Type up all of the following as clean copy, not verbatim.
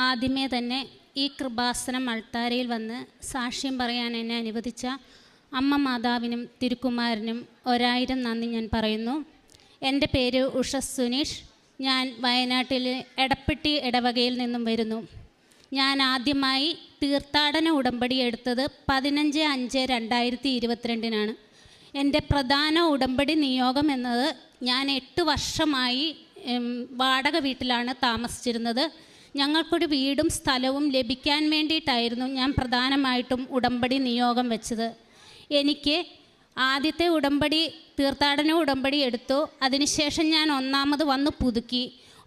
ആദ്യമേ തന്നെ ഈ കൃപാസനം അൾത്താരയിൽ വന്ന് സാക്ഷ്യം പറയാൻ എന്നെ അനുവദിച്ച അമ്മ മാതാവിനും തിരുക്കുമാരനും 1000 നന്ദി ഞാൻ പറയുന്നു. എൻ്റെ പേര് ഉഷ സുനീഷ്. ഞാൻ വയനാട്ടിലെ എടപ്പെട്ടി ഇടവകയിൽ നിന്നും വരുന്നു. ഞാൻ ആദ്യമായി തീർത്ഥാടന ഉടമ്പടി എടുത്തത് 15/5/2022 എൻ്റെ പ്രധാന ഉടമ്പടി നിയോഗം എന്നത് ഞാൻ 8 വർഷമായി വാടക വീട്ടിലാണ് താമസിച്ചിരുന്നത്. ഞങ്ങൾക്കൊരു വീടും സ്ഥലവും ലഭിക്കാൻ വേണ്ടിയിട്ടായിരുന്നു ഞാൻ പ്രധാനമായിട്ടും ഉടമ്പടി നിയോഗം വെച്ചത്. എനിക്ക് ആദ്യത്തെ ഉടമ്പടി തീർത്ഥാടന ഉടമ്പടി എടുത്തു. അതിനുശേഷം ഞാൻ 1ാമത് വന്ന് പുതുക്കി.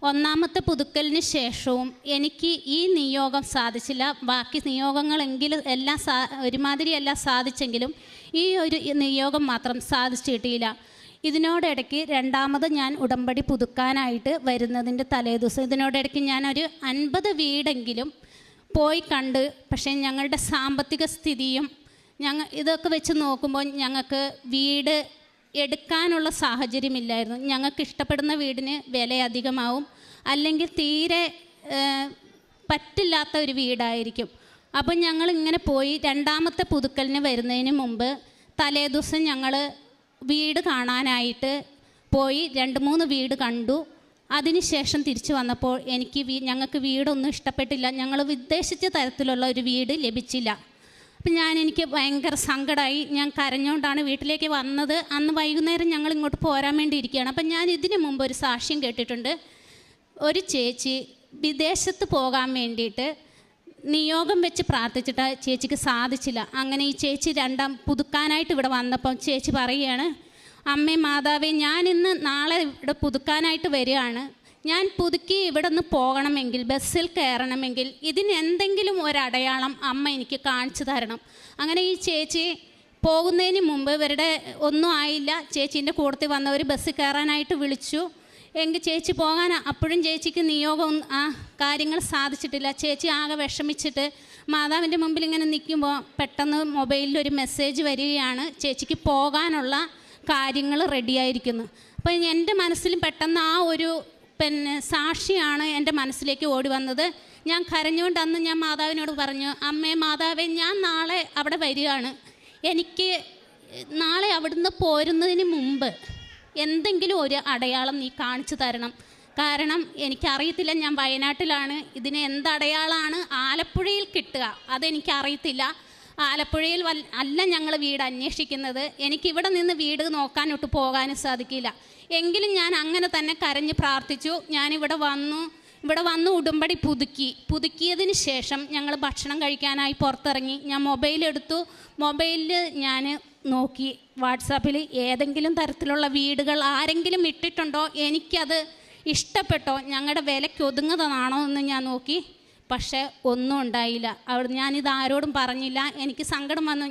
1ാമത്തെ പുതുക്കലിന് ശേഷവും എനിക്ക് ഈ നിയോഗം സാധിച്ചില്ല. ബാക്കി നിയോഗങ്ങളെങ്കിലും എല്ലാം ഒരുമാതിരി എല്ലാം സാധിച്ചെങ്കിലും ഈ ഒരു നിയോഗം മാത്രം സാധിച്ചിട്ടില്ല. ഇതിനോടിടയ്ക്ക് 2ാമത് ഞാൻ ഉടമ്പടി പുതുക്കാനായിട്ട് വരുന്നതിൻ്റെ തലേദിവസം ഇതിനോടിടയ്ക്ക് ഞാനൊരു 50 വീടെങ്കിലും പോയി കണ്ട്. പക്ഷേ ഞങ്ങളുടെ സാമ്പത്തിക സ്ഥിതിയും ഇതൊക്കെ വെച്ച് നോക്കുമ്പോൾ ഞങ്ങൾക്ക് വീട് എടുക്കാനുള്ള സാഹചര്യമില്ലായിരുന്നു. ഞങ്ങൾക്ക് ഇഷ്ടപ്പെടുന്ന വീടിന് വില അധികമാവും, അല്ലെങ്കിൽ തീരെ പറ്റില്ലാത്ത ഒരു വീടായിരിക്കും. അപ്പം ഞങ്ങളിങ്ങനെ പോയി 2ാമത്തെ പുതുക്കലിന് വരുന്നതിന് മുമ്പ് തലേദിവസം ഞങ്ങൾ വീട് കാണാനായിട്ട് പോയി 2-3 വീട് കണ്ടു. അതിനുശേഷം തിരിച്ചു വന്നപ്പോൾ ഞങ്ങൾക്ക് വീടൊന്നും ഇഷ്ടപ്പെട്ടില്ല. ഞങ്ങൾ ഉദ്ദേശിച്ച തരത്തിലുള്ള ഒരു വീട് ലഭിച്ചില്ല. അപ്പം എനിക്ക് ഭയങ്കര സങ്കടമായി. ഞാൻ കരഞ്ഞുകൊണ്ടാണ് വീട്ടിലേക്ക് വന്നത്. അന്ന് വൈകുന്നേരം ഞങ്ങൾ ഇങ്ങോട്ട് പോരാൻ വേണ്ടി ഇരിക്കുകയാണ്. അപ്പം ഞാൻ ഇതിനു മുമ്പ് ഒരു സാക്ഷ്യം കേട്ടിട്ടുണ്ട്. ഒരു ചേച്ചി വിദേശത്ത് പോകാൻ വേണ്ടിയിട്ട് നിയോഗം വെച്ച് പ്രാർത്ഥിച്ചിട്ട് ചേച്ചിക്ക് സാധിച്ചില്ല. അങ്ങനെ ഈ ചേച്ചി 2ാം പുതുക്കാനായിട്ട് ഇവിടെ വന്നപ്പം ചേച്ചി പറയുകയാണ്, അമ്മേ മാതാവേ, നാളെ ഇവിടെ പുതുക്കാനായിട്ട് വരികയാണ്. ഞാൻ പുതുക്കി ഇവിടെ നിന്ന് പോകണമെങ്കിൽ, ബസ്സിൽ കയറണമെങ്കിൽ ഇതിനെന്തെങ്കിലും ഒരടയാളം അമ്മ എനിക്ക് കാണിച്ചു തരണം. അങ്ങനെ ഈ ചേച്ചി പോകുന്നതിന് മുമ്പ് ഇവരുടെ ഒന്നും ആയില്ല. ചേച്ചീൻ്റെ കൂട്ടത്തിൽ വന്നവർ ബസ്സിൽ കയറാനായിട്ട് വിളിച്ചു. എങ്കിൽ ചേച്ചി പോകാൻ അപ്പോഴും ചേച്ചിക്ക് നിയോഗം കാര്യങ്ങൾ സാധിച്ചിട്ടില്ല. ചേച്ചി ആകെ വിഷമിച്ചിട്ട് മാതാവിൻ്റെ മുമ്പിൽ ഇങ്ങനെ നിൽക്കുമ്പോൾ പെട്ടെന്ന് മൊബൈലിൽ ഒരു മെസ്സേജ് വരികയാണ്, ചേച്ചിക്ക് പോകാനുള്ള കാര്യങ്ങൾ റെഡിയായിരിക്കുന്നു. അപ്പോൾ എൻ്റെ മനസ്സിലും പെട്ടെന്ന് ആ ഒരു സാക്ഷിയാണ് എൻ്റെ മനസ്സിലേക്ക് ഓടി വന്നത്. ഞാൻ കരഞ്ഞുകൊണ്ട് അന്ന് ഞാൻ മാതാവിനോട് പറഞ്ഞു, അമ്മേ മാതാവേ, ഞാൻ നാളെ അവിടെ വരികയാണ്. എനിക്ക് നാളെ അവിടുന്ന് പോരുന്നതിന് മുമ്പ് എന്തെങ്കിലും ഒരു അടയാളം നീ കാണിച്ചു തരണം. കാരണം എനിക്കറിയത്തില്ല, ഞാൻ വയനാട്ടിലാണ്. ഇതിന് എന്തടയാളമാണ് ആലപ്പുഴയിൽ കിട്ടുക അതെനിക്കറിയത്തില്ല. ആലപ്പുഴയിൽ അല്ല ഞങ്ങൾ വീട് അന്വേഷിക്കുന്നത്. എനിക്കിവിടെ നിന്ന് വീട് നോക്കാനൊട്ട് പോകാനും സാധിക്കില്ല. എങ്കിലും ഞാൻ അങ്ങനെ തന്നെ കരഞ്ഞ് പ്രാർത്ഥിച്ചു. ഞാനിവിടെ വന്നു ഉടമ്പടി പുതുക്കിയതിന് ശേഷം ഞങ്ങൾ ഭക്ഷണം കഴിക്കാനായി പുറത്തിറങ്ങി. ഞാൻ മൊബൈലെടുത്തു. മൊബൈലിൽ ഞാൻ നോക്കി വാട്സാപ്പിൽ ഏതെങ്കിലും തരത്തിലുള്ള വീടുകൾ ആരെങ്കിലും ഇട്ടിട്ടുണ്ടോ, എനിക്കത് ഇഷ്ടപ്പെട്ടോ, ഞങ്ങളുടെ വിലയ്ക്ക് ഒതുങ്ങുന്നതാണോ എന്ന് ഞാൻ നോക്കി. പക്ഷേ ഒന്നും ഉണ്ടായില്ല. ഞാനിത് ആരോടും പറഞ്ഞില്ല. എനിക്ക് സങ്കടം വന്നു.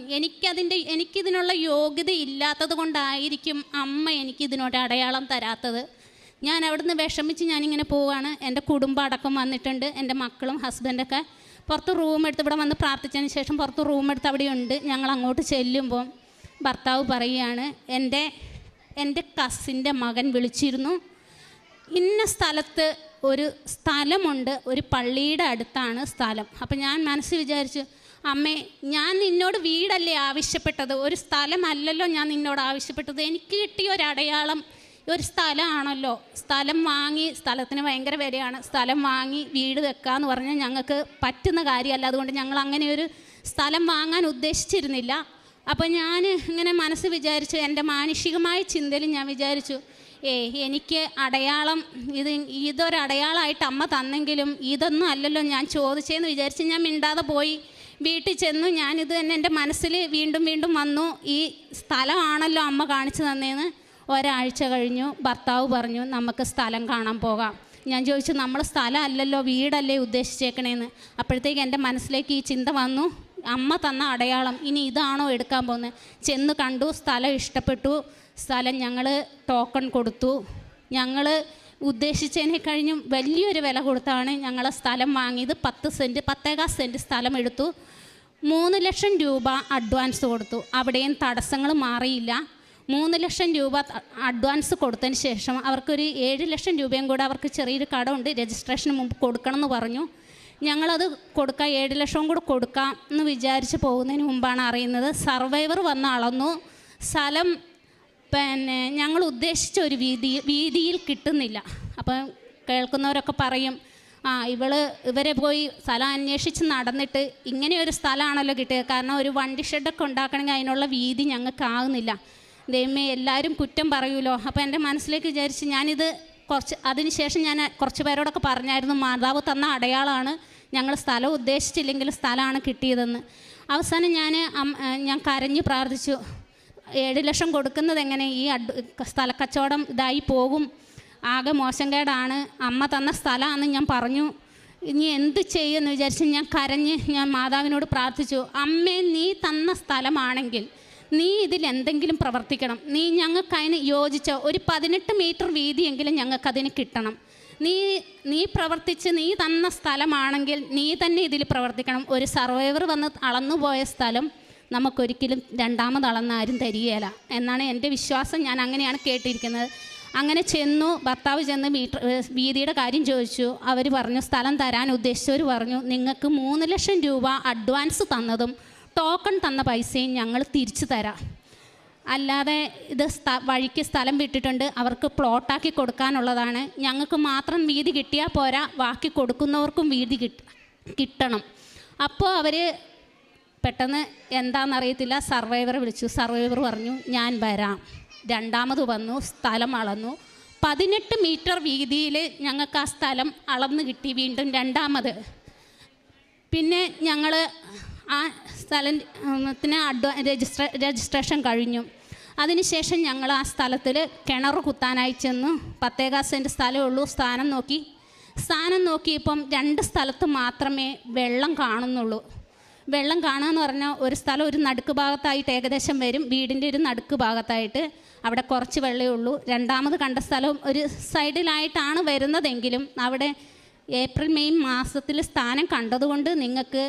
എനിക്കിതിനുള്ള യോഗ്യത ഇല്ലാത്തത് കൊണ്ടായിരിക്കും അമ്മ എനിക്കിതിനോട് അടയാളം തരാത്തത്. ഞാൻ അവിടുന്ന് വിഷമിച്ച് ഞാനിങ്ങനെ പോവുകയാണ്. എൻ്റെ കുടുംബം അടക്കം വന്നിട്ടുണ്ട്. എൻ്റെ മക്കളും ഹസ്ബൻഡൊക്കെ പുറത്ത് റൂമെടുത്ത് ഇവിടെ വന്ന് പ്രാർത്ഥിച്ചതിന് ശേഷം പുറത്ത് റൂമെടുത്ത് അവിടെയുണ്ട്. ഞങ്ങൾ അങ്ങോട്ട് ചെല്ലുമ്പോൾ ഭർത്താവ് പറയുകയാണ്, എൻ്റെ കസിൻ്റെ മകൻ വിളിച്ചിരുന്നു, ഇന്ന സ്ഥലത്ത് ഒരു സ്ഥലമുണ്ട്, ഒരു പള്ളിയുടെ അടുത്താണ് സ്ഥലം. അപ്പം ഞാൻ മനസ്സിൽ വിചാരിച്ചു, അമ്മേ, ഞാൻ നിന്നോട് വീടല്ലേ ആവശ്യപ്പെട്ടത്, ഒരു സ്ഥലമല്ലല്ലോ ഞാൻ നിന്നോട് ആവശ്യപ്പെട്ടത്. എനിക്ക് കിട്ടിയ ഒരു അടയാളം ഒരു സ്ഥലമാണല്ലോ. സ്ഥലം വാങ്ങി, സ്ഥലത്തിന് ഭയങ്കര വിലയാണ്, സ്ഥലം വാങ്ങി വീട് വെക്കാമെന്ന് പറഞ്ഞാൽ ഞങ്ങൾക്ക് പറ്റുന്ന കാര്യമല്ല. അതുകൊണ്ട് ഞങ്ങൾ അങ്ങനെ ഒരു സ്ഥലം വാങ്ങാൻ ഉദ്ദേശിച്ചിരുന്നില്ല. അപ്പോൾ ഞാൻ ഇങ്ങനെ മനസ്സ് വിചാരിച്ചു, എൻ്റെ മാനുഷികമായ ചിന്തയിൽ ഞാൻ വിചാരിച്ചു, എനിക്ക് അടയാളം ഇതൊരടയാളമായിട്ട് അമ്മ തന്നെങ്കിലും ഇതൊന്നും അല്ലല്ലോ ഞാൻ ചോദിച്ചതെന്ന് വിചാരിച്ച് ഞാൻ മിണ്ടാതെ പോയി. വീട്ടിൽ ചെന്നു. ഞാനിത് തന്നെ എൻ്റെ മനസ്സിൽ വീണ്ടും വീണ്ടും വന്നു, ഈ സ്ഥലമാണല്ലോ അമ്മ കാണിച്ചു തന്നേന്ന്. ഒരാഴ്ച കഴിഞ്ഞു. ഭർത്താവ് പറഞ്ഞു, നമുക്ക് സ്ഥലം കാണാൻ പോകാം. ഞാൻ ചോദിച്ചു, നമ്മൾ സ്ഥലം അല്ലല്ലോ വീടല്ലേ ഉദ്ദേശിച്ചേക്കണേന്ന്. അപ്പോഴത്തേക്ക് എൻ്റെ മനസ്സിലേക്ക് ഈ ചിന്ത വന്നു, അമ്മ തന്ന അടയാളം ഇനി ഇതാണോ എടുക്കാൻ പോകുന്നത്. ചെന്ന് കണ്ടു, സ്ഥലം ഇഷ്ടപ്പെട്ടു. സ്ഥലം ഞങ്ങൾ ടോക്കൺ കൊടുത്തു. ഞങ്ങൾ ഉദ്ദേശിച്ചതിനെ കഴിഞ്ഞും വലിയൊരു വില കൊടുത്താണ് ഞങ്ങൾ സ്ഥലം വാങ്ങിയത്. 10 സെൻറ്റ് സ്ഥലം എടുത്തു. 3 ലക്ഷം രൂപ അഡ്വാൻസ് കൊടുത്തു. അവിടെയും തടസ്സങ്ങൾ മാറിയില്ല. 3 ലക്ഷം രൂപ അഡ്വാൻസ് കൊടുത്തതിന് ശേഷം അവർക്കൊരു 7 ലക്ഷം രൂപയും കൂടെ അവർക്ക് ചെറിയൊരു കടമുണ്ട്, രജിസ്ട്രേഷന് മുമ്പ് കൊടുക്കണം എന്ന് പറഞ്ഞു. ഞങ്ങളത് കൊടുക്കാം, 7 ലക്ഷം കൂടെ കൊടുക്കാം എന്ന് വിചാരിച്ച് പോകുന്നതിന് മുമ്പാണ് അറിയുന്നത് സർവൈവർ വന്ന് അളന്നു. സ്ഥലം ഞങ്ങൾ ഉദ്ദേശിച്ച ഒരു വീതിയിൽ കിട്ടുന്നില്ല. അപ്പം കേൾക്കുന്നവരൊക്കെ പറയും, ഇവരെ പോയി സ്ഥലം അന്വേഷിച്ച് നടന്നിട്ട് ഇങ്ങനെയൊരു സ്ഥലമാണല്ലോ കിട്ടിയത്, കാരണം ഒരു വണ്ടി ഷെഡൊക്കെ ഉണ്ടാക്കണമെങ്കിൽ അതിനുള്ള വീതി ഞങ്ങൾക്കാകുന്നില്ല. ദൈവമേ, എല്ലാവരും കുറ്റം പറയുമല്ലോ. അപ്പോൾ എൻ്റെ മനസ്സിലേക്ക് വിചാരിച്ച് ഞാനിത് അതിനുശേഷം ഞാൻ കുറച്ച് പേരോടൊക്കെ പറഞ്ഞായിരുന്നു, മാതാവ് തന്ന അടയാളമാണ്, ഞങ്ങൾ സ്ഥലം ഉദ്ദേശിച്ചില്ലെങ്കിൽ സ്ഥലമാണ് കിട്ടിയതെന്ന്. അവസാനം ഞാൻ കരഞ്ഞ് പ്രാർത്ഥിച്ചു, 7 ലക്ഷം കൊടുക്കുന്നത് എങ്ങനെ, ഈ സ്ഥലക്കച്ചവടം ഇതായി പോകും, ആകെ മോശംകേടാണ്, അമ്മ തന്ന സ്ഥലമാണെന്ന് ഞാൻ പറഞ്ഞു. ഇനി എന്ത് ചെയ്യുമെന്ന് വിചാരിച്ച് ഞാൻ മാതാവിനോട് പ്രാർത്ഥിച്ചു, അമ്മേ, നീ തന്ന സ്ഥലമാണെങ്കിൽ നീ ഇതിലെന്തെങ്കിലും പ്രവർത്തിക്കണം, ഞങ്ങൾക്ക് അതിന് യോജിച്ച ഒരു 18 മീറ്റർ വീതിയെങ്കിലും ഞങ്ങൾക്കതിന് കിട്ടണം, നീ പ്രവർത്തിച്ച് നീ തന്ന സ്ഥലമാണെങ്കിൽ നീ തന്നെ ഇതിൽ പ്രവർത്തിക്കണം. ഒരു സർവൈവർ വന്ന് അളന്നുപോയ സ്ഥലം നമുക്കൊരിക്കലും രണ്ടാമത് അളന്ന് ആരും തരികയില്ല എന്നാണ് എൻ്റെ വിശ്വാസം. ഞാൻ അങ്ങനെയാണ് കേട്ടിരിക്കുന്നത്. അങ്ങനെ ഭർത്താവ് ചെന്ന് വീതിയുടെ കാര്യം ചോദിച്ചു. അവർ പറഞ്ഞു, സ്ഥലം തരാൻ ഉദ്ദേശിച്ചവർ പറഞ്ഞു, നിങ്ങൾക്ക് 3 ലക്ഷം രൂപ അഡ്വാൻസ് തന്നതും ടോക്കൺ തന്ന പൈസയും ഞങ്ങൾ തിരിച്ചു തരാം, അല്ലാതെ ഇത് വഴിക്ക് സ്ഥലം വിട്ടിട്ടുണ്ട്, അവർക്ക് പ്ലോട്ടാക്കി കൊടുക്കാനുള്ളതാണ്, ഞങ്ങൾക്ക് മാത്രം വീതി കിട്ടിയാൽ പോരാ, ബാക്കി കൊടുക്കുന്നവർക്കും വീതി കിട്ടണം. അപ്പോൾ അവർ പെട്ടെന്ന് എന്താണെന്നറിയത്തില്ല, സർവൈവറെ വിളിച്ചു. സർവൈവർ പറഞ്ഞു, ഞാൻ വരാം. രണ്ടാമത് വന്നു, സ്ഥലം അളന്നു. 18 മീറ്റർ വീതിയിൽ ഞങ്ങൾക്ക് ആ സ്ഥലം അളന്ന് കിട്ടി വീണ്ടും രണ്ടാമത്. പിന്നെ ഞങ്ങൾ ആ സ്ഥലത്തിന് രജിസ്ട്രേഷൻ കഴിഞ്ഞു. അതിനുശേഷം ഞങ്ങൾ ആ സ്ഥലത്തിൽ കിണർ കുത്താനായി ചെന്നു. 10 സെൻറ്റ് സ്ഥലമേ ഉള്ളൂ. സ്ഥാനം നോക്കിയപ്പം 2 സ്ഥലത്ത് മാത്രമേ വെള്ളം കാണുന്നുള്ളൂ. വെള്ളം കാണുകയെന്ന് പറഞ്ഞാൽ ഒരു സ്ഥലം ഒരു നടുക്ക് ഭാഗത്തായിട്ട് ഏകദേശം വരും, വീടിൻ്റെ ഒരു നടുക്ക് ഭാഗത്തായിട്ട് അവിടെ കുറച്ച് വെള്ളമേ ഉള്ളൂ. രണ്ടാമത് കണ്ട സ്ഥലവും ഒരു സൈഡിലായിട്ടാണ് വരുന്നതെങ്കിലും അവിടെ ഏപ്രിൽ മെയ് മാസത്തിൽ സ്ഥാനം കണ്ടതുകൊണ്ട് നിങ്ങൾക്ക്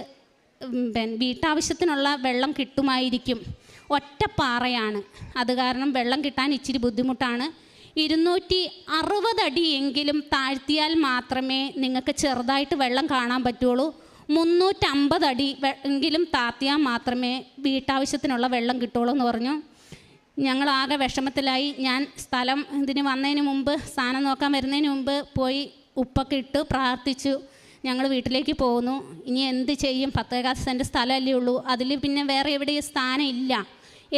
വീട്ടാവശ്യത്തിനുള്ള വെള്ളം കിട്ടുമായിരിക്കും. ഒറ്റപ്പാറയാണ്, അത് കാരണം വെള്ളം കിട്ടാൻ ഇച്ചിരി ബുദ്ധിമുട്ടാണ്. 260 അടിയെങ്കിലും താഴ്ത്തിയാൽ മാത്രമേ നിങ്ങൾക്ക് ചെറുതായിട്ട് വെള്ളം കാണാൻ പറ്റുള്ളൂ. 350 അടി എങ്കിലും താത്തിയാൽ മാത്രമേ വീട്ടാവശ്യത്തിനുള്ള വെള്ളം കിട്ടുള്ളൂ എന്ന് പറഞ്ഞു. ഞങ്ങളാകെ വിഷമത്തിലായി. ഞാൻ സ്ഥലം ഇതിന് വന്നതിന് മുമ്പ്, സ്ഥാനം നോക്കാൻ വരുന്നതിന് മുമ്പ് പോയി ഉപ്പൊക്കെ ഇട്ട് പ്രാർത്ഥിച്ചു. ഞങ്ങൾ വീട്ടിലേക്ക് പോകുന്നു. ഇനി എന്ത് ചെയ്യും, 10 സെൻറ്റ് സ്ഥലമല്ലേ ഉള്ളൂ, അതിൽ പിന്നെ വേറെ എവിടെയും സ്ഥാനം ഇല്ല,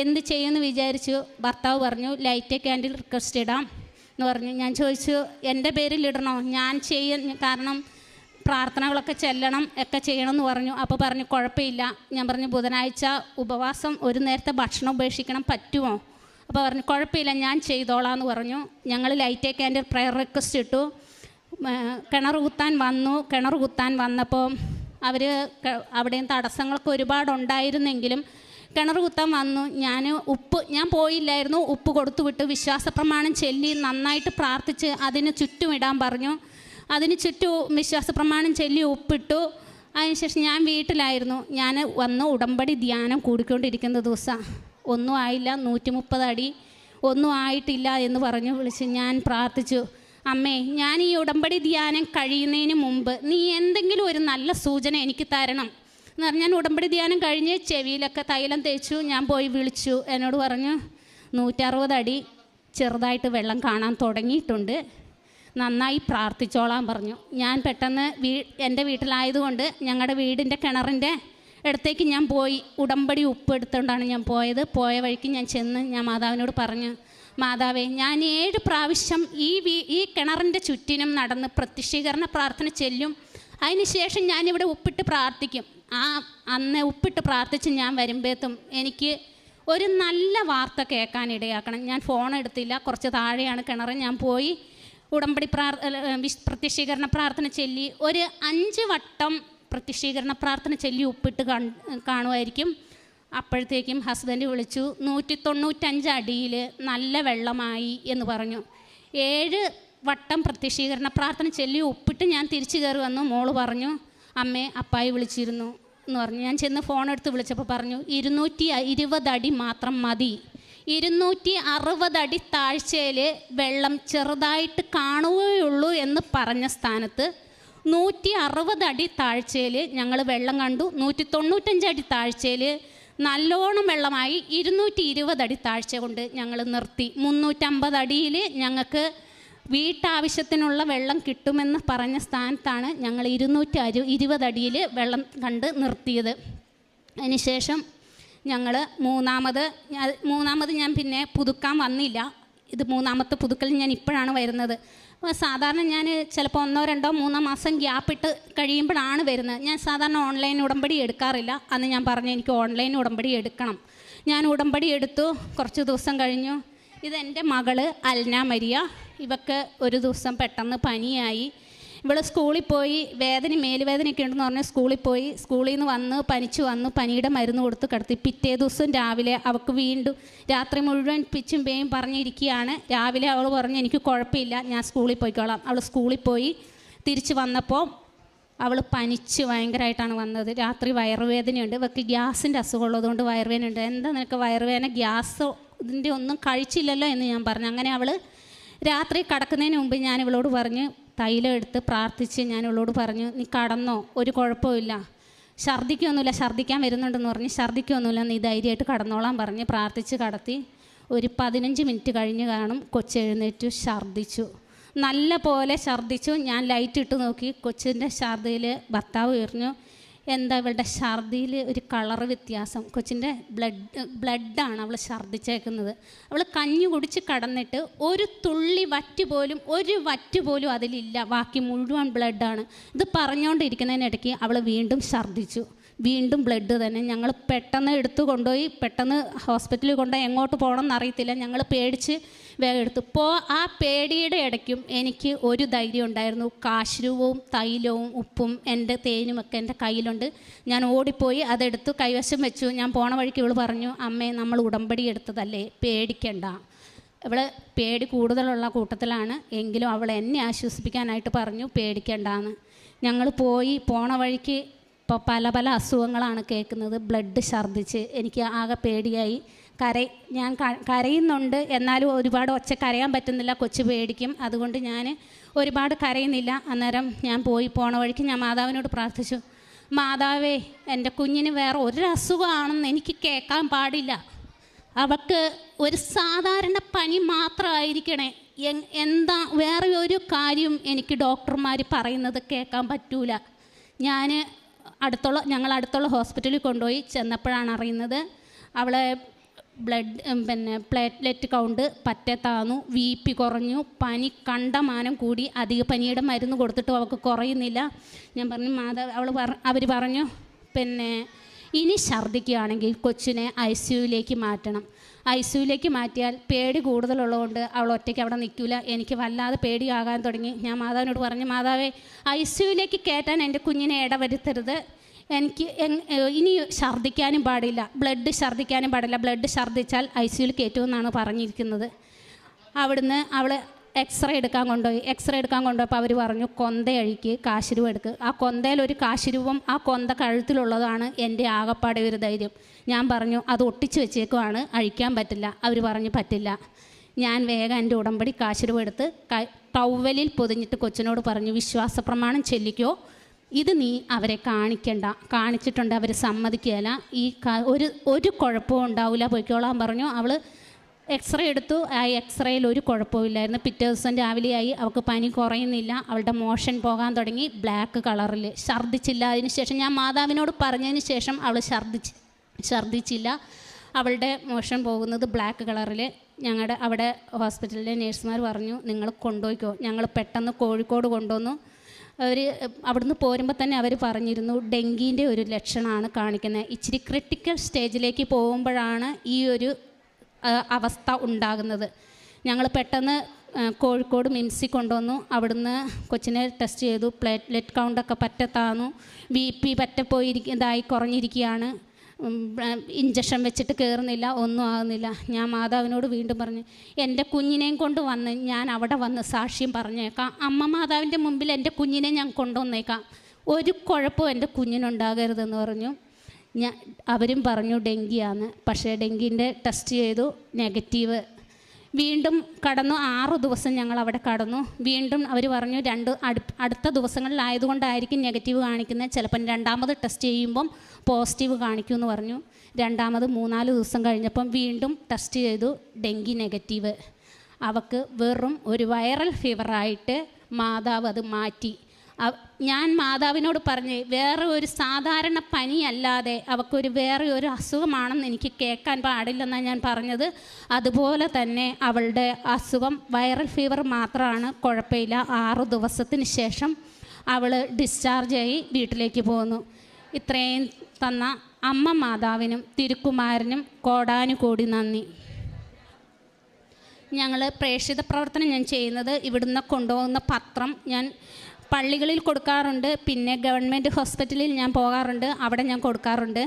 എന്ത് ചെയ്യുമെന്ന് വിചാരിച്ചു. ഭർത്താവ് പറഞ്ഞു, ലൈറ്റ് ക്യാൻഡിൽ റിക്വസ്റ്റ് ഇടാം എന്ന് പറഞ്ഞു. ഞാൻ ചോദിച്ചു, എൻ്റെ പേരിൽ ഇടണോ? ഞാൻ കാരണം പ്രാർത്ഥനകളൊക്കെ ചെല്ലണം, ഒക്കെ ചെയ്യണമെന്ന് പറഞ്ഞു. അപ്പോൾ പറഞ്ഞു, കുഴപ്പമില്ല. ഞാൻ പറഞ്ഞു, ബുധനാഴ്ച ഉപവാസം, ഒരു നേരത്തെ ഭക്ഷണം ഉപേക്ഷിക്കണം, പറ്റുമോ? അപ്പോൾ പറഞ്ഞു, കുഴപ്പമില്ല, ഞാൻ ചെയ്തോളാം എന്ന് പറഞ്ഞു. ഞങ്ങൾ ലൈറ്റ് ക്യാൻഡിൽ പ്രയർ റിക്വസ്റ്റ് ഇട്ടു. കിണർ കുത്താൻ വന്നപ്പോൾ അവർ അവിടെയും തടസ്സങ്ങളൊക്കെ ഒരുപാടുണ്ടായിരുന്നെങ്കിലും കിണർ കുത്താൻ വന്നു. ഞാൻ പോയില്ലായിരുന്നു. ഉപ്പ് കൊടുത്തു വിട്ടു. വിശ്വാസപ്രമാണം ചൊല്ലി നന്നായിട്ട് പ്രാർത്ഥിച്ച് അതിന് ചുറ്റും ഇടാൻ പറഞ്ഞു. അതിന് ചുറ്റും വിശ്വാസപ്രമാണം ചൊല്ലി ഉപ്പിട്ടു. അതിനുശേഷം ഞാൻ വീട്ടിലായിരുന്നു. ഞാൻ വന്ന് ഉടമ്പടി ധ്യാനം കൂടിക്കൊണ്ടിരിക്കുന്ന ദിവസം ഒന്നും ആയില്ല, 130 അടി ഒന്നും ആയിട്ടില്ല എന്ന് പറഞ്ഞു വിളിച്ച് ഞാൻ പ്രാർത്ഥിച്ചു. അമ്മേ, ഞാൻ ഈ ഉടമ്പടി ധ്യാനം കഴിയുന്നതിന് മുമ്പ് നീ എന്തെങ്കിലും ഒരു നല്ല സൂചന എനിക്ക് തരണം എന്ന് പറഞ്ഞാൽ, ഞാൻ ഉടമ്പടി ധ്യാനം കഴിഞ്ഞ് ചെവിയിലൊക്കെ തൈലം തേച്ചു. ഞാൻ പോയി വിളിച്ചു. എന്നോട് പറഞ്ഞു, 160 അടി ചെറുതായിട്ട് വെള്ളം കാണാൻ തുടങ്ങിയിട്ടുണ്ട്, നന്നായി പ്രാർത്ഥിച്ചോളാൻ പറഞ്ഞു. ഞാൻ പെട്ടെന്ന് എൻ്റെ വീട്ടിലായതുകൊണ്ട് ഞങ്ങളുടെ വീടിൻ്റെ കിണറിൻ്റെ അടുത്തേക്ക് ഞാൻ പോയി. ഉടമ്പടി ഉപ്പ് എടുത്തുകൊണ്ടാണ് ഞാൻ പോയത്. പോയ വഴിക്ക് ഞാൻ ചെന്ന് ഞാൻ മാതാവിനോട് പറഞ്ഞു, മാതാവേ, ഞാൻ 7 പ്രാവശ്യം ഈ കിണറിൻ്റെ ചുറ്റിനും നടന്ന് പ്രത്യക്ഷീകരണ പ്രാർത്ഥന ചെല്ലും. അതിനുശേഷം ഞാനിവിടെ ഉപ്പിട്ട് പ്രാർത്ഥിക്കും. അന്ന് ഉപ്പിട്ട് പ്രാർത്ഥിച്ച് ഞാൻ വരുമ്പോഴത്തും എനിക്ക് ഒരു നല്ല വാർത്ത കേൾക്കാൻ ഇടയാക്കണം. ഞാൻ ഫോൺ എടുത്തില്ല, കുറച്ച് താഴെയാണ് കിണർ. ഞാൻ പോയി ഉടമ്പടി പ്രത്യക്ഷീകരണ പ്രാർത്ഥന ചൊല്ലി ഒരു 5 വട്ടം പ്രത്യക്ഷീകരണ പ്രാർത്ഥന ചൊല്ലി ഉപ്പിട്ട് കാണുമായിരിക്കും. അപ്പോഴത്തേക്കും ഹസ്ബൻഡ് വിളിച്ചു, 195 അടിയിൽ നല്ല വെള്ളമായി എന്ന് പറഞ്ഞു. 7 വട്ടം പ്രത്യക്ഷീകരണ പ്രാർത്ഥന ചൊല്ലി ഉപ്പിട്ട് ഞാൻ തിരിച്ചു കയറി വന്നു. മോള് പറഞ്ഞു, അമ്മേ, അപ്പായി വിളിച്ചിരുന്നു എന്ന് പറഞ്ഞു. ഞാൻ ചെന്ന് ഫോൺ എടുത്ത് വിളിച്ചപ്പോൾ പറഞ്ഞു, 220 അടി മാത്രം മതി, 260 അടി താഴ്ചയിൽ വെള്ളം ചെറുതായിട്ട് കാണുകയുള്ളൂ എന്ന് പറഞ്ഞ സ്ഥാനത്ത് 160 അടി താഴ്ചയിൽ ഞങ്ങൾ വെള്ളം കണ്ടു. 195 അടി താഴ്ചയിൽ നല്ലോണം വെള്ളമായി. 220 അടി താഴ്ച കൊണ്ട് ഞങ്ങൾ നിർത്തി. 350 അടിയിൽ ഞങ്ങൾക്ക് വീട്ടാവശ്യത്തിനുള്ള വെള്ളം കിട്ടുമെന്ന് പറഞ്ഞ സ്ഥാനത്താണ് ഞങ്ങൾ 220 അടിയിൽ വെള്ളം കണ്ട് നിർത്തിയത്. അതിനുശേഷം ഞങ്ങൾ മൂന്നാമത് ഞാൻ പിന്നെ പുതുക്കാൻ വന്നില്ല. ഇത് 3ാമത്തെ പുതുക്കൽ ഞാൻ ഇപ്പോഴാണ് വരുന്നത്. അപ്പോൾ സാധാരണ ഞാൻ ചിലപ്പോൾ 1, 2, 3 മാസം ഗ്യാപ്പിട്ട് കഴിയുമ്പോഴാണ് വരുന്നത്. ഞാൻ സാധാരണ ഓൺലൈൻ ഉടമ്പടി എടുക്കാറില്ല. അന്ന് ഞാൻ പറഞ്ഞു എനിക്ക് ഓൺലൈൻ ഉടമ്പടി എടുക്കണം. ഞാൻ ഉടമ്പടി എടുത്തു. കുറച്ച് ദിവസം കഴിഞ്ഞു. ഇതെൻ്റെ മകള് അൽന മരിയ. ഇവക്ക് ഒരു ദിവസം പെട്ടെന്ന് പനിയായി. ഇവൾ സ്കൂളിൽ പോയി. മേലുവേദനയൊക്കെ ഉണ്ടെന്ന് പറഞ്ഞ് സ്കൂളിൽ പോയി. സ്കൂളിൽ നിന്ന് പനിച്ചു വന്നു. പനിയുടെ മരുന്ന് കൊടുത്ത് കിടത്തി. പിറ്റേ ദിവസം രാവിലെ അവൾക്ക് വീണ്ടും രാത്രി മുഴുവൻ പിച്ചും പേയും പറഞ്ഞിരിക്കുകയാണ്. രാവിലെ അവൾ പറഞ്ഞു എനിക്ക് കുഴപ്പമില്ല, ഞാൻ സ്കൂളിൽ പോയിക്കോളാം. അവൾ സ്കൂളിൽ പോയി. തിരിച്ച് വന്നപ്പോൾ അവൾ പനിച്ച് ഭയങ്കരമായിട്ടാണ് വന്നത്. രാത്രി വയറുവേദനയുണ്ട്. ഇവൾക്ക് ഗ്യാസിൻ്റെ അസുഖമുള്ളതുകൊണ്ട് വയറുവേദനയുണ്ട്. എന്താ നിനക്ക് വയറുവേദന, ഗ്യാസ് ഇതിൻ്റെ ഒന്നും കഴിച്ചില്ലല്ലോ എന്ന് ഞാൻ പറഞ്ഞു. അങ്ങനെ അവൾ രാത്രി കിടക്കുന്നതിന് മുമ്പ് ഞാൻ ഇവളോട് പറഞ്ഞ് തൈലം എടുത്ത് പ്രാർത്ഥിച്ച് ഞാൻ ഇവളോട് പറഞ്ഞു നീ കടന്നോ, ഒരു കുഴപ്പമില്ല, ഛർദ്ദിക്കൊന്നുമില്ല, ഛർദ്ദിക്കാൻ വരുന്നുണ്ടെന്ന് പറഞ്ഞ് ഛർദ്ദിക്കൊന്നുമില്ല, നീ ധൈര്യമായിട്ട് കടന്നോളാൻ പറഞ്ഞ് പ്രാർത്ഥിച്ച് കടത്തി. ഒരു 15 മിനിറ്റ് കഴിഞ്ഞ് കാണും കൊച്ചെഴുന്നേറ്റു, ഛർദ്ദിച്ചു, നല്ല പോലെ ഛർദ്ദിച്ചു. ഞാൻ ലൈറ്റ് ഇട്ട് നോക്കി. കൊച്ചിൻ്റെ ഛർദ്ദിയിൽ ഭർത്താവ് എറിഞ്ഞു. എന്താ ഇവളുടെ ഛർദിയിൽ ഒരു കളറ് വ്യത്യാസം, കൊച്ചിൻ്റെ ബ്ലഡാണ് അവൾ ഛർദ്ദിച്ചേക്കുന്നത്. അവൾ കഞ്ഞി കുടിച്ച് കടന്നിട്ട് ഒരു വറ്റ് പോലും അതിലില്ല, ബാക്കി മുഴുവൻ ബ്ലഡാണ്. ഇത് പറഞ്ഞുകൊണ്ടിരിക്കുന്നതിനിടയ്ക്ക് അവൾ വീണ്ടും ഛർദ്ദിച്ചു. വീണ്ടും ബ്ലഡ് തന്നെ. ഞങ്ങൾ പെട്ടെന്ന് എടുത്തു കൊണ്ടുപോയി. പെട്ടെന്ന് ഹോസ്പിറ്റലിൽ കൊണ്ടുപോയി. എങ്ങോട്ട് പോകണമെന്ന് അറിയത്തില്ല. ഞങ്ങൾ പേടിച്ച് വേഗം എടുത്തു. ഇപ്പോൾ ആ പേടിയുടെ ഇടയ്ക്കും എനിക്ക് ഒരു ധൈര്യം ഉണ്ടായിരുന്നു. കാശ്രൂപവും തൈലവും ഉപ്പും എൻ്റെ തേനുമൊക്കെ എൻ്റെ കയ്യിലുണ്ട്. ഞാൻ ഓടിപ്പോയി അതെടുത്ത് കൈവശം വെച്ചു. ഞാൻ പോണ വഴിക്ക് ഇവൾ പറഞ്ഞു അമ്മേ നമ്മൾ ഉടമ്പടി എടുത്തതല്ലേ, പേടിക്കണ്ട. ഇവൾ പേടി കൂടുതലുള്ള കൂട്ടത്തിലാണ്. എങ്കിലും അവൾ എന്നെ ആശ്വസിപ്പിക്കാനായിട്ട് പറഞ്ഞു പേടിക്കണ്ടെന്ന്. ഞങ്ങൾ പോണ വഴിക്ക് ഇപ്പോൾ പല അസുഖങ്ങളാണ് കേൾക്കുന്നത്. ബ്ലഡ് ഛർദ്ദിച്ച് എനിക്ക് ആകെ പേടിയായി. ഞാൻ കരയുന്നുണ്ട്, എന്നാലും ഒരുപാട് ഒച്ച കരയാൻ പറ്റുന്നില്ല, കൊച്ചു പേടിക്കും. അതുകൊണ്ട് ഞാൻ ഒരുപാട് കരയുന്നില്ല. അന്നേരം ഞാൻ പോണ വഴിക്ക് ഞാൻ മാതാവിനോട് പ്രാർത്ഥിച്ചു, മാതാവേ എൻ്റെ കുഞ്ഞിന് വേറെ ഒരു അസുഖമാണെന്ന് എനിക്ക് കേൾക്കാൻ പാടില്ല. അവൾക്ക് ഒരു സാധാരണ പനി മാത്രമായിരിക്കണേ. എന്താ വേറെ ഒരു കാര്യം എനിക്ക് ഡോക്ടർമാർ പറയുന്നത് കേൾക്കാൻ പറ്റൂല. ഞങ്ങൾ അടുത്തുള്ള ഹോസ്പിറ്റലിൽ കൊണ്ടുപോയി. ചെന്നപ്പോഴാണ് അറിയുന്നത് അവളെ പ്ലേറ്റ്ലെറ്റ് കൗണ്ട് പറ്റെ താന്നു, BP കുറഞ്ഞു, പനി കണ്ടമാനം കൂടി. അധിക പനിയുടെ മരുന്ന് കൊടുത്തിട്ടും അവൾക്ക് കുറയുന്നില്ല. ഞാൻ പറഞ്ഞു അവർ പറഞ്ഞു ഇനി ഛർദ്ദിക്കുകയാണെങ്കിൽ കൊച്ചിനെ ICUവിലേക്ക് മാറ്റണം. ICUവിലേക്ക് മാറ്റിയാൽ പേടി കൂടുതലുള്ളതുകൊണ്ട് അവൾ ഒറ്റയ്ക്ക് അവിടെ നിൽക്കില്ല. എനിക്ക് വല്ലാതെ പേടിയാകാൻ തുടങ്ങി. ഞാൻ മാതാവിനോട് പറഞ്ഞു, മാതാവേ ICUവിലേക്ക് കയറ്റാൻ എൻ്റെ കുഞ്ഞിനെ ഇടവരുത്തരുത്. എനിക്ക് ഇനി ഛർദ്ദിക്കാനും പാടില്ല, ബ്ലഡ് ഛർദ്ദിക്കാനും പാടില്ല. ബ്ലഡ് ഛർദ്ദിച്ചാൽ ICUവിൽ കയറ്റുമെന്നാണ് പറഞ്ഞിരിക്കുന്നത്. അവിടുന്ന് അവൾ എക്സ്റേ എടുക്കാൻ കൊണ്ടുപോയപ്പോൾ അവർ പറഞ്ഞു കൊന്ത അഴിക്ക്, കാശുരൂപം എടുക്ക്. ആ കൊന്തയിൽ ഒരു കാശുരൂപം ആ കൊന്ത കഴുത്തിലുള്ളതാണ് എൻ്റെ ആകപ്പാടെ ഒരു ധൈര്യം. ഞാൻ പറഞ്ഞു അത് ഒട്ടിച്ച് വെച്ചേക്കുവാണ്, അഴിക്കാൻ പറ്റില്ല. അവർ പറഞ്ഞു പറ്റില്ല. ഞാൻ വേഗം എൻ്റെ ഉടമ്പടി കാശുരൂപം എടുത്ത് ടവലിൽ പൊതിഞ്ഞിട്ട് കൊച്ചിനോട് പറഞ്ഞു വിശ്വാസ പ്രമാണം ചെല്ലിക്കോ, ഇത് നീ അവരെ കാണിച്ചിട്ടുണ്ട് അവർ സമ്മതിക്കുകയില്ല, ഒരു കുഴപ്പവും ഉണ്ടാവില്ല, പൊയ്ക്കോളാൻ പറഞ്ഞു. അവൾ എക്സ്റേ എടുത്തു. ആ എക്സ്റേയിൽ ഒരു കുഴപ്പമില്ലായിരുന്നു. പിറ്റേ ദിവസം രാവിലെയായി, അവൾക്ക് പനി കുറയുന്നില്ല, അവളുടെ മോഷൻ പോകാൻ തുടങ്ങി, ബ്ലാക്ക് കളറിൽ. ഛർദ്ദിച്ചില്ല. അതിനുശേഷം ഞാൻ മാതാവിനോട് പറഞ്ഞതിന് ശേഷം അവൾ ഛർദ്ദിച്ചില്ല. അവളുടെ മോഷൻ പോകുന്നത് ബ്ലാക്ക് കളറിൽ. അവിടെ ഹോസ്പിറ്റലിലെ നേഴ്സുമാർ പറഞ്ഞു നിങ്ങൾ കൊണ്ടുപോയിക്കോ. ഞങ്ങൾ പെട്ടെന്ന് കോഴിക്കോട് കൊണ്ടുവന്നു. അവിടുന്ന് പോരുമ്പോൾ തന്നെ അവർ പറഞ്ഞിരുന്നു ഡെങ്കീൻ്റെ ഒരു ലക്ഷണമാണ് കാണിക്കുന്നത്. ഇച്ചിരി ക്രിട്ടിക്കൽ സ്റ്റേജിലേക്ക് പോകുമ്പോഴാണ് ഈ ഒരു അവസ്ഥ ഉണ്ടാകുന്നത്. ഞങ്ങൾ പെട്ടെന്ന് കോഴിക്കോട് മിംസിൽ കൊണ്ടുവന്നു. അവിടുന്ന് കൊച്ചിനെ ടെസ്റ്റ് ചെയ്തു. പ്ലേറ്റ്ലെറ്റ് കൗണ്ടൊക്കെ പറ്റെ താന്നു, BP പറ്റെ ഇതായി കുറഞ്ഞിരിക്കുകയാണ്. ഇഞ്ചക്ഷൻ വെച്ചിട്ട് കയറുന്നില്ല, ഒന്നും ആകുന്നില്ല. ഞാൻ മാതാവിനോട് വീണ്ടും പറഞ്ഞു എൻ്റെ കുഞ്ഞിനെയും കൊണ്ട് വന്ന് ഞാൻ അവിടെ വന്ന് സാക്ഷ്യം പറഞ്ഞേക്കാം. അമ്മ മാതാവിൻ്റെ മുമ്പിൽ എൻ്റെ കുഞ്ഞിനെ ഞാൻ കൊണ്ടുവന്നേക്കാം, ഒരു കുഴപ്പവും എൻ്റെ കുഞ്ഞിനുണ്ടാകരുതെന്ന് പറഞ്ഞു. അവരും പറഞ്ഞു ഡെങ്കിയാണ്. പക്ഷേ ഡെങ്കിൻ്റെ ടെസ്റ്റ് ചെയ്തു, നെഗറ്റീവ്. വീണ്ടും കടന്നു 6 ദിവസം ഞങ്ങൾ അവിടെ കടന്നു. വീണ്ടും അവർ പറഞ്ഞു അടുത്ത ദിവസങ്ങളിലായതുകൊണ്ടായിരിക്കും നെഗറ്റീവ് കാണിക്കുന്നത്, ചിലപ്പം രണ്ടാമത് ടെസ്റ്റ് ചെയ്യുമ്പം പോസിറ്റീവ് കാണിക്കുമെന്ന് പറഞ്ഞു. രണ്ടാമത് 3-4 ദിവസം കഴിഞ്ഞപ്പം വീണ്ടും ടെസ്റ്റ് ചെയ്തു, ഡെങ്കി നെഗറ്റീവ്. അവൾക്ക് വെറും ഒരു വൈറൽ ഫീവറായിട്ട് മാതാവ് അത് മാറ്റി. ഞാൻ മാതാവിനോട് പറഞ്ഞ് വേറെ ഒരു സാധാരണ പനിയല്ലാതെ അവൾക്കൊരു വേറെ ഒരു അസുഖമാണെന്ന് എനിക്ക് കേൾക്കാൻ പാടില്ലെന്നാണ് ഞാൻ പറഞ്ഞത്. അതുപോലെ തന്നെ അവളുടെ അസുഖം വൈറൽ ഫീവർ മാത്രമാണ്, കുഴപ്പമില്ല. 6 ദിവസത്തിന് ശേഷം അവൾ ഡിസ്ചാർജായി വീട്ടിലേക്ക് പോന്നു. ഇത്രയും തന്ന അമ്മ മാതാവിനും തിരുക്കുമാരനും കോടാനുകോടി നന്ദി. ഞങ്ങൾ പ്രേക്ഷിത പ്രവർത്തനം ഞാൻ ചെയ്യുന്നത് ഇവിടുന്ന് കൊണ്ടുപോകുന്ന പത്രം ഞാൻ പള്ളികളിൽ കൊടുക്കാറുണ്ട്, പിന്നെ ഗവൺമെൻറ് ഹോസ്പിറ്റലിൽ ഞാൻ പോകാറുണ്ട്, അവിടെ ഞാൻ കൊടുക്കാറുണ്ട്.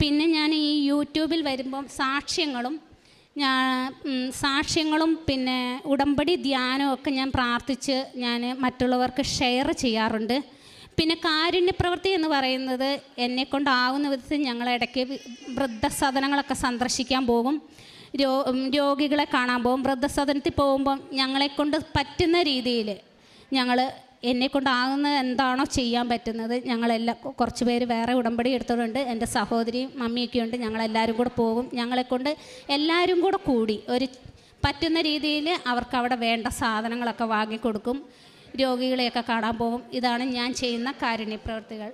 പിന്നെ ഞാൻ ഈ യൂട്യൂബിൽ വരുമ്പം സാക്ഷ്യങ്ങളും പിന്നെ ഉടമ്പടി ധ്യാനവും ഒക്കെ ഞാൻ പ്രാർത്ഥിച്ച് ഞാൻ മറ്റുള്ളവർക്ക് ഷെയർ ചെയ്യാറുണ്ട്. പിന്നെ കാരുണ്യപ്രവൃത്തി എന്ന് പറയുന്നത് എന്നെക്കൊണ്ടാവുന്ന വിധത്തിൽ ഞങ്ങൾ ഇടയ്ക്ക് വൃദ്ധസദനങ്ങളൊക്കെ സന്ദർശിക്കാൻ പോകും, രോഗികളെ കാണാൻ പോകും. വൃദ്ധസദനത്തിൽ പോകുമ്പം ഞങ്ങളെക്കൊണ്ട് പറ്റുന്ന രീതിയിൽ എന്നെക്കൊണ്ടാകുന്നത് എന്താണോ ചെയ്യാൻ പറ്റുന്നത്, ഞങ്ങളെല്ലാം കുറച്ച് പേര് വേറെ ഉടമ്പടി എടുത്തിട്ടുണ്ട്, എൻ്റെ സഹോദരിയും മമ്മിയൊക്കെ ഉണ്ട്. ഞങ്ങളെല്ലാവരും കൂടെ പോകും. ഞങ്ങളെക്കൊണ്ട് എല്ലാവരും കൂടെ കൂടി ഒരു പറ്റുന്ന രീതിയിൽ അവർക്ക് അവിടെ വേണ്ട സാധനങ്ങളൊക്കെ വാങ്ങിക്കൊടുക്കും, രോഗികളെയൊക്കെ കാണാൻ പോകും. ഇതാണ് ഞാൻ ചെയ്യുന്ന കാരുണ്യപ്രവൃത്തികൾ.